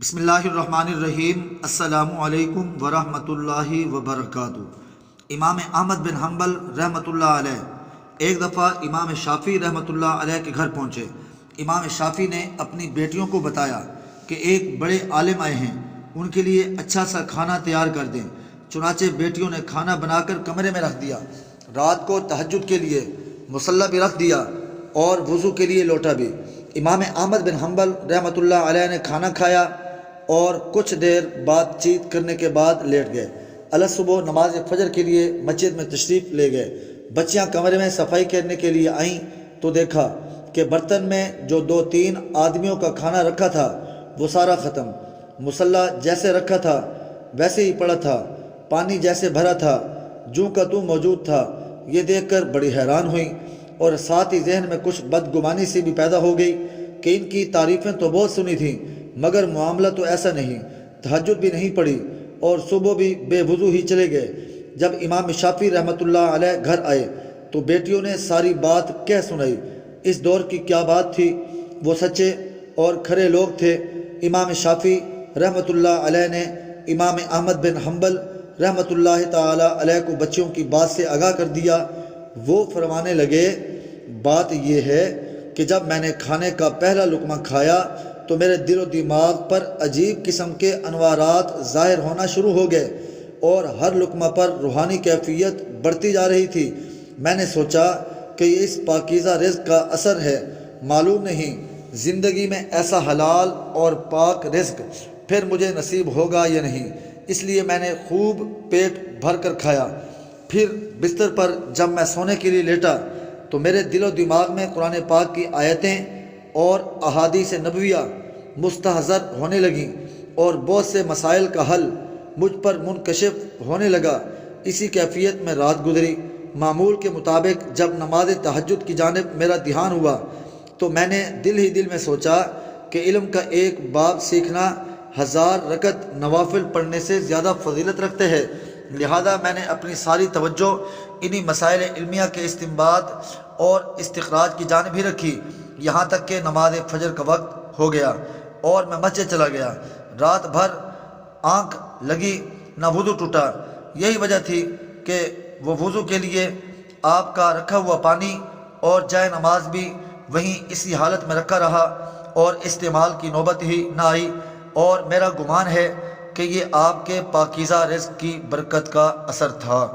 بسم اللہ الرحمن الرحیم۔ السلام علیکم ورحمۃ اللہ وبرکاتہ۔ امام احمد بن حنبل رحمۃ اللہ علیہ ایک دفعہ امام شافعی رحمۃ اللہ علیہ کے گھر پہنچے۔ امام شافعی نے اپنی بیٹیوں کو بتایا کہ ایک بڑے عالم آئے ہیں، ان کے لیے اچھا سا کھانا تیار کر دیں۔ چنانچہ بیٹیوں نے کھانا بنا کر کمرے میں رکھ دیا۔ رات کو تہجد کے لیے مصلی بھی رکھ دیا اور وضو کے لیے لوٹا بھی۔ امام احمد بن حنبل رحمۃ اللہ علیہ نے کھانا کھایا اور کچھ دیر بات چیت کرنے کے بعد لیٹ گئے۔ الصبح نماز فجر کے لیے مسجد میں تشریف لے گئے۔ بچیاں کمرے میں صفائی کرنے کے لیے آئیں تو دیکھا کہ برتن میں جو 2-3 آدمیوں کا کھانا رکھا تھا وہ سارا ختم۔ مصلی جیسے رکھا تھا ویسے ہی پڑا تھا، پانی جیسے بھرا تھا جوں کا توں موجود تھا۔ یہ دیکھ کر بڑی حیران ہوئیں اور ساتھ ہی ذہن میں کچھ بدگمانی سی بھی پیدا ہو گئی کہ ان کی تعریفیں تو بہت سنی تھیں مگر معاملہ تو ایسا نہیں۔ تہجد بھی نہیں پڑھی اور صبح بھی بے وضو ہی چلے گئے۔ جب امام شافعی رحمۃ اللہ علیہ گھر آئے تو بیٹیوں نے ساری بات کہہ سنائی۔ اس دور کی کیا بات تھی، وہ سچے اور کھرے لوگ تھے۔ امام شافعی رحمۃ اللہ علیہ نے امام احمد بن حنبل رحمۃ اللہ تعالی علیہ کو بچیوں کی بات سے آگاہ کر دیا۔ وہ فرمانے لگے، بات یہ ہے کہ جب میں نے کھانے کا پہلا لقمہ کھایا تو میرے دل و دماغ پر عجیب قسم کے انوارات ظاہر ہونا شروع ہو گئے اور ہر لقمہ پر روحانی کیفیت بڑھتی جا رہی تھی۔ میں نے سوچا کہ یہ اس پاکیزہ رزق کا اثر ہے، معلوم نہیں زندگی میں ایسا حلال اور پاک رزق پھر مجھے نصیب ہوگا یا نہیں۔ اس لیے میں نے خوب پیٹ بھر کر کھایا۔ پھر بستر پر جب میں سونے کے لیے لیٹا تو میرے دل و دماغ میں قرآن پاک کی آیتیں اور احادیث نبویہ مستحضر ہونے لگیں اور بہت سے مسائل کا حل مجھ پر منکشف ہونے لگا۔ اسی کیفیت میں رات گزری۔ معمول کے مطابق جب نماز تہجد کی جانب میرا دھیان ہوا تو میں نے دل ہی دل میں سوچا کہ علم کا ایک باب سیکھنا 1000 رکعت نوافل پڑھنے سے زیادہ فضیلت رکھتے ہیں۔ لہذا میں نے اپنی ساری توجہ انہی مسائل علمیہ کے استنباط اور استخراج کی جانب ہی رکھی، یہاں تک کہ نماز فجر کا وقت ہو گیا اور میں مسجد چلا گیا۔ رات بھر آنکھ لگی نہ وضو ٹوٹا۔ یہی وجہ تھی کہ وہ وضو کے لیے آپ کا رکھا ہوا پانی اور جائے نماز بھی وہیں اسی حالت میں رکھا رہا اور استعمال کی نوبت ہی نہ آئی، اور میرا گمان ہے کہ یہ آپ کے پاکیزہ رزق کی برکت کا اثر تھا۔